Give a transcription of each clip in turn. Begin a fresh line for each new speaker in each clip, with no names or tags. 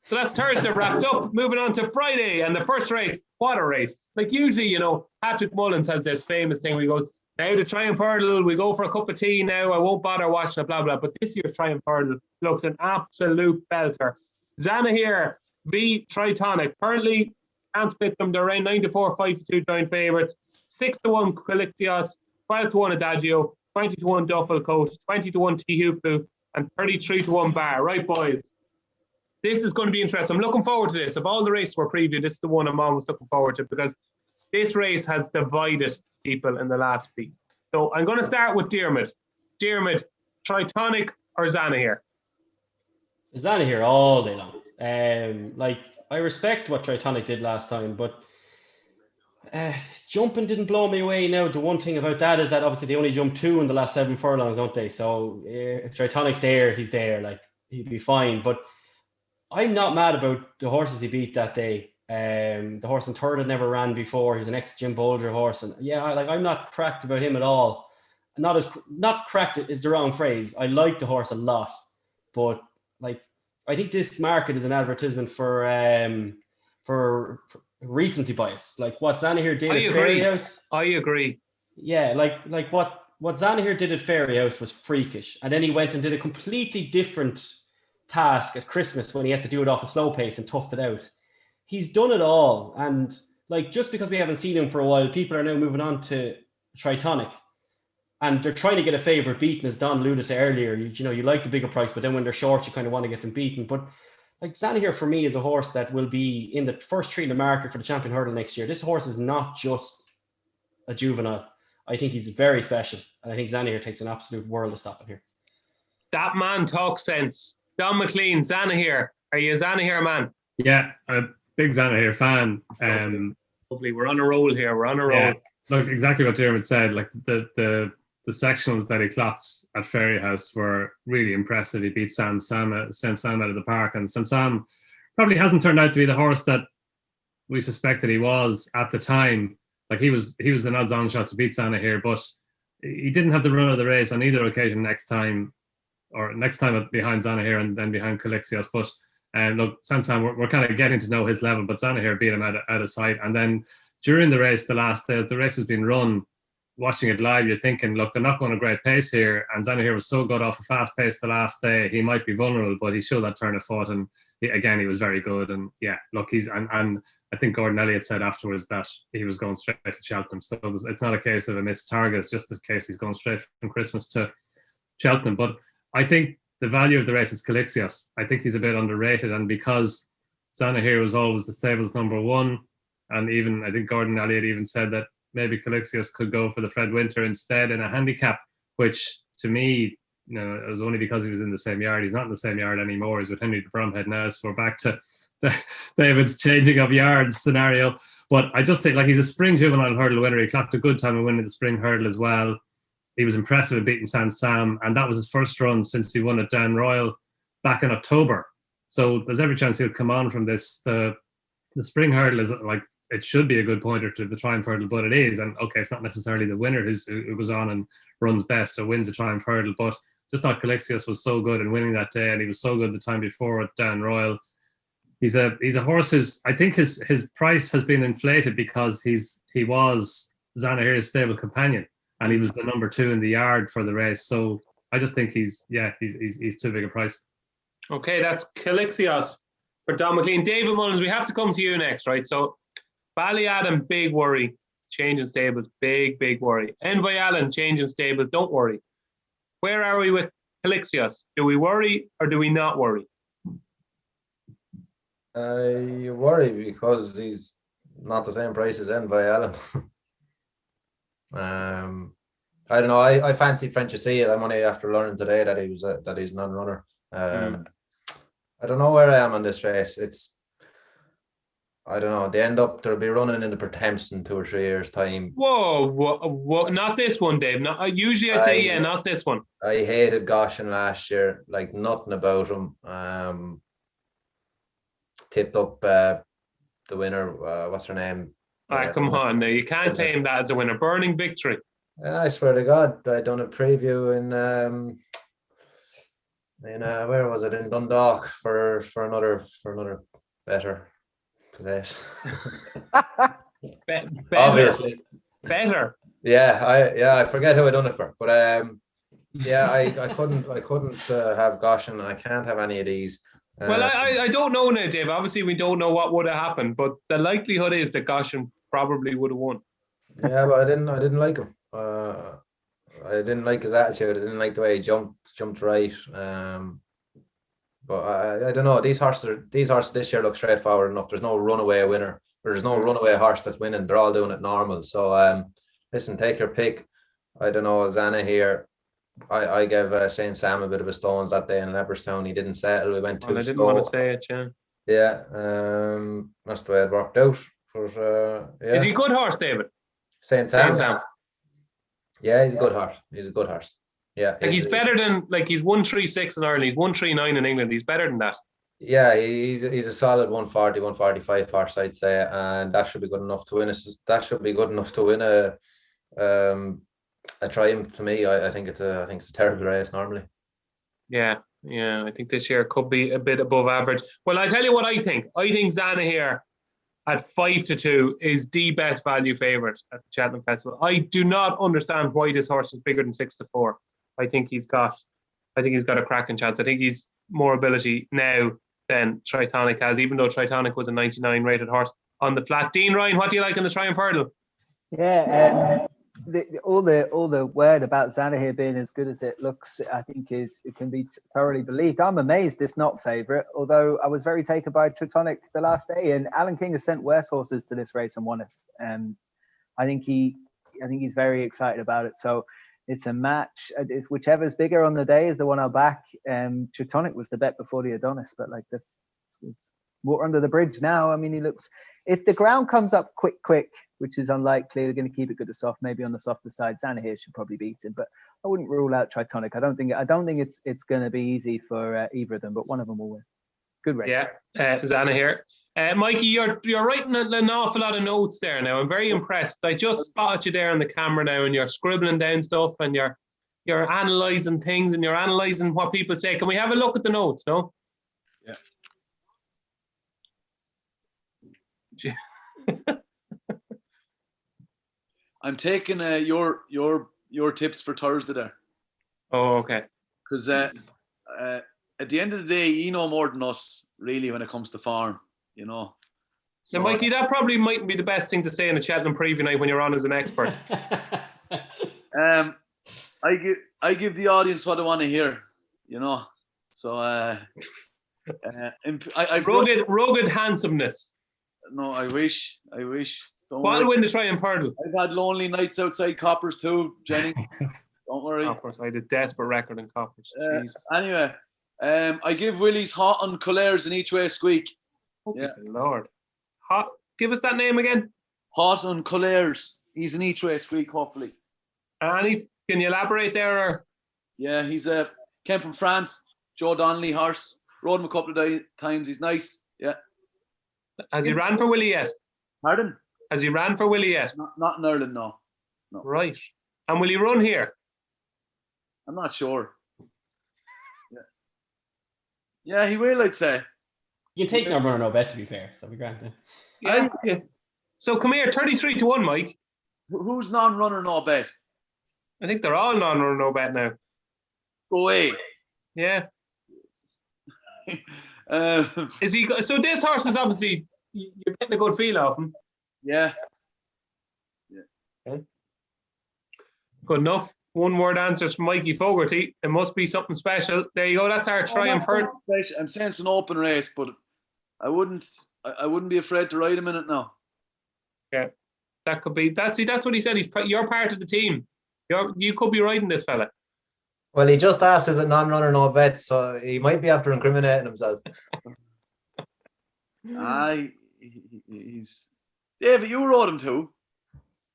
So that's Thursday wrapped up. Moving on to Friday and the first race. What a race. Like usually, Patrick Mullins has this famous thing where he goes, now the Triumph Hurdle, we go for a cup of tea now. I won't bother watching it, blah, blah. But this year's Triumph Hurdle looks an absolute belter. Zanahiyr v Tritonic. Currently, can't split them. They're around 9-4, 5-2 joint favourites. 6-1 Cheltenham, 12-1 Adagio, 20-1 Duffel Coat, 20-1 T-Hooplu, and 33-1 Bar. Right, boys. This is going to be interesting. I'm looking forward to this. Of all the races we're previewing, this is the one I'm always looking forward to because this race has divided people in the last week. So I'm going to start with Diarmuid. Diarmuid, Tritonic or Zanahiyr?
Zanahiyr all day long. I respect what Tritonic did last time, but jumping didn't blow me away. Now, the one thing about that is that obviously they only jumped 2 in the last 7 furlongs, don't they? So if Tritonic's there, he's there. He'd be fine. But I'm not mad about the horses he beat that day. The horse in third had never ran before. He was an ex-Jim Bolger horse. And yeah, I'm not cracked about him at all. Not cracked is the wrong phrase. I like the horse a lot. But I think this market is an advertisement for recency bias. Like what Zanahiyr did at Fairyhouse.
I agree.
Yeah, what Zanahiyr did at Fairyhouse was freakish. And then he went and did a completely different task at Christmas when he had to do it off a slow pace and toughed it out. He's done it all. And just because we haven't seen him for a while, people are now moving on to Tritonic. And they're trying to get a favourite beaten, as Don alluded to earlier. You like the bigger price, but then when they're short, you kind of want to get them beaten. But Zanahiyr for me is a horse that will be in the first 3 in the market for the Champion Hurdle next year. This horse is not just a juvenile. I think he's very special. And I think Zanahiyr takes an absolute world of stopping here.
That man talks sense. Donn McClean, Zanahiyr. Are you a Zanahiyr man?
Yeah, I'm a big Zanahiyr fan.
Lovely. We're on a roll here. We're on a roll.
Yeah. Look, exactly what Diarmuid said. The sectionals that he clocked at Fairyhouse were really impressive. He beat sent Sam out of the park, and Sam probably hasn't turned out to be the horse that we suspected he was at the time. He was an odds-on shot to beat Zanahiyr, but he didn't have the run of the race on either occasion next time behind Zanahiyr and then behind Cheltenham. But look, Sam, we're kind of getting to know his level, but Zanahiyr beat him out of sight. And then during the race, the last day, the race has been run. Watching it live, you're thinking, look, they're not going a great pace here. And Zanahiyr was so good off a fast pace the last day, he might be vulnerable, but he showed that turn of foot. And he was very good. And yeah, look, and I think Gordon Elliott said afterwards that he was going straight to Cheltenham. So it's not a case of a missed target. It's just a case he's going straight from Christmas to Cheltenham. But I think the value of the race is Cheltenham. I think he's a bit underrated. And because Zanahiyr was always the stable's number 1, and even I think Gordon Elliott even said that maybe Cheltenham could go for the Fred Winter instead in a handicap, which to me, it was only because he was in the same yard. He's not in the same yard anymore. He's with Henry de Bromhead now, so we're back to David's changing of yards scenario. But I just think he's a spring juvenile hurdle winner. He clocked a good time of winning the spring hurdle as well. He was impressive at beating San Sam, and that was his first run since he won at Down Royal back in October. So there's every chance he'll come on from this. The spring hurdle is it should be a good pointer to the Triumph Hurdle, but it is. And okay, it's not necessarily the winner who goes on and runs best or wins the Triumph Hurdle, but just thought Cheltenham was so good in winning that day, and he was so good the time before at Down Royal. He's a horse who's, I think his price has been inflated because he was Zanahyr's stable companion, and he was the number 2 in the yard for the race. So I just think he's too big a price.
Okay, that's Cheltenham for Donn McClean. David Mullins, we have to come to you next, right? So Ballyadam, big worry. Changing stables, big worry. Envoy Allen, changing stables, don't worry. Where are we with Cheltenham? Do we worry or do we not worry?
You worry because he's not the same price as Envoy Allen. I don't know. I fancy French Seal. I'm only after learning today that he's not a runner. I don't know where I am on this race. I don't know. They'll be running in the Pertemps in 2 or 3 years' time.
Whoa! Not this one, Dave. Usually I'd say not this one.
I hated Goshen last year, nothing about him. Tipped up the winner. What's her name?
Come on, now you can't claim that as a winner. Burning Victory.
I swear to God, I done a preview in in where was it, in Dundalk for another better place.
Better.
Obviously.
Better.
I forget who I done it for, but I couldn't have Goshen, and I can't have any of these.
Well, I don't know now, Dave. Obviously, we don't know what would have happened, but the likelihood is that Goshen probably would have won.
Yeah, but I didn't like him. I didn't like his attitude. I didn't like the way he jumped right. But I don't know. These horses this year look straightforward enough. There's no runaway winner. There's no runaway horse that's winning. They're all doing it normal. So listen, take your pick. I don't know, Zanahiyr. I gave Saint Sam a bit of a stones that day in Leopardstown. He didn't settle. We went too slow.
I didn't want to say it, yeah.
Yeah, that's the way it worked out. But, yeah.
Is he a good horse, David?
Saint Sam. Yeah, he's a good horse. He's a good horse. Yeah.
Like he's better than, like, he's 136 in Ireland. He's 139 in England. He's better than that.
Yeah, he's a solid 140, 145 horse, I'd say, and that should be good enough to win. That should be good enough to win a triumph. To me, I think it's a terrible race normally. Yeah,
I think this year could be a bit above average. Well, I tell you what I think. I think Zanahiyr at 5-2 is the best value favourite at the Cheltenham Festival. I do not understand why this horse is bigger than 6-4. I think he's got a cracking chance. I think he's more ability now than Tritonic has, even though Tritonic was a 99 rated horse on the flat. Dean Ryan, what do you like in the Triumph Hurdle?
Yeah, all the word about Zanahiyr being as good as it looks, I think it can be thoroughly believed. I'm amazed it's not favourite, although I was very taken by Tritonic the last day, and Alan King has sent worse horses to this race and won it. I think he's very excited about it. So it's a match. Whichever's bigger on the day is the one I'll back. Tritonic was the bet before the Adonis, but like this is water under the bridge now. I mean, he looks. If the ground comes up quick, which is unlikely, they're going to keep it good to soft. Maybe on the softer side, Zanahiyr should probably beat him, but I wouldn't rule out Tritonic. I don't think it's going to be easy for either of them, but one of them will win. Good race.
Yeah, Zanahiyr. Mikey, you're writing an awful lot of notes there now. I'm very impressed. I just spotted you there on the camera now, and you're scribbling down stuff, and you're analysing things, and you're analysing what people say. Can we have a look at the notes? No. Yeah.
I'm taking your tips for Thursday there.
Oh, okay.
Because at the end of the day, you know more than us, really, when it comes to farm. You know.
So, now, Mikey, that probably mightn't be the best thing to say in a Cheltenham preview night when you're on as an expert.
I give the audience what they want to hear, you know. So
rugged handsomeness.
No, I wish.
What'll win the Triumph Hurdle?
I've had lonely nights outside Coppers too, Jenny. Don't worry.
Coppers, I had a desperate record in Coppers.
Anyway, I give Willie's Hot on Collares in each way squeak.
Yeah, Lord. Hot. Give us that name again.
Hot on Collares. He's an each way squeak, hopefully.
Can you elaborate there? Or?
Yeah, he's came from France. Joe Donnelly horse. Rode him a couple of times. He's nice. Yeah.
Has he ran for Willie yet?
Pardon?
Has he ran for Willie yet?
Not in Ireland, no.
Right. And will he run here?
I'm not sure. Yeah, he will, I'd say.
You can take no runner, no bet, to be fair. So we grant it.
Yeah. So come here, 33-1, Mike.
Who's non-runner, no bet?
I think they're all non-runner, no bet now.
Go away.
Yeah. Is he? So this horse is obviously, you're getting a good feel of him.
Yeah.
Okay. Good enough. One word answers from Mikey Fogarty. It must be something special. There you go. That's our Triumph Hurdle.
I'm saying it's an open race, but I wouldn't be afraid to ride him in it now.
Yeah, that could be. That's what he said. You're part of the team. You could be riding this fella.
Well, he just asked, is it non-runner, no bet? So he might be after incriminating himself.
He's David, you rode him too.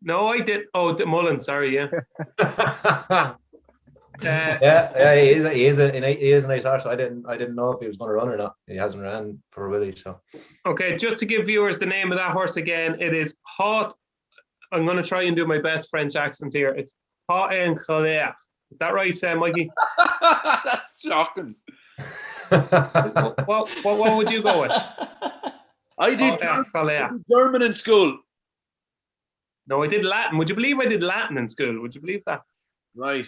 No, I did. Oh, Mullins, sorry, yeah.
He is a nice horse. I didn't know if he was going to run or not. He hasn't ran for Willie, so.
Okay, just to give viewers the name of that horse again, it is Hot. I'm going to try and do my best French accent here. It's Hot en Colère. Is that right, Mikey?
That's shocking.
What would you go with?
I did German in school.
No, I did Latin. Would you believe I did Latin in school? Would you believe that?
Right.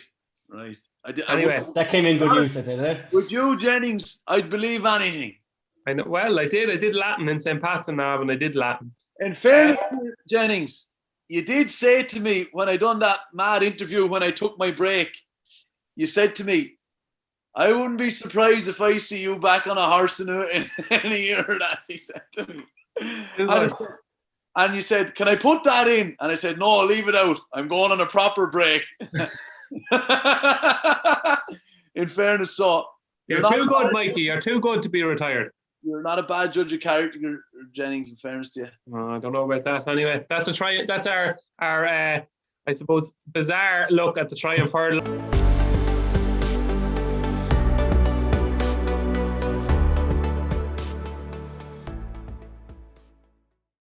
Anyway,
that came in good use, I did it.
With you, Jennings, I'd believe anything.
I know. Well, I did Latin in St. Pat's and Nav, and I did Latin.
In fairness, Jennings, you did say to me when I done that mad interview when I took my break, you said to me, I wouldn't be surprised if I see you back on a horse in a year. That he said to me. And you said, can I put that in? And I said, no, leave it out. I'm going on a proper break. In fairness, so
you're too good, Mikey. You're too good to be retired.
You're not a bad judge of character, Jennings, in fairness to you.
I don't know about that. Anyway, that's our I suppose, bizarre look at the Triumph Hurdle.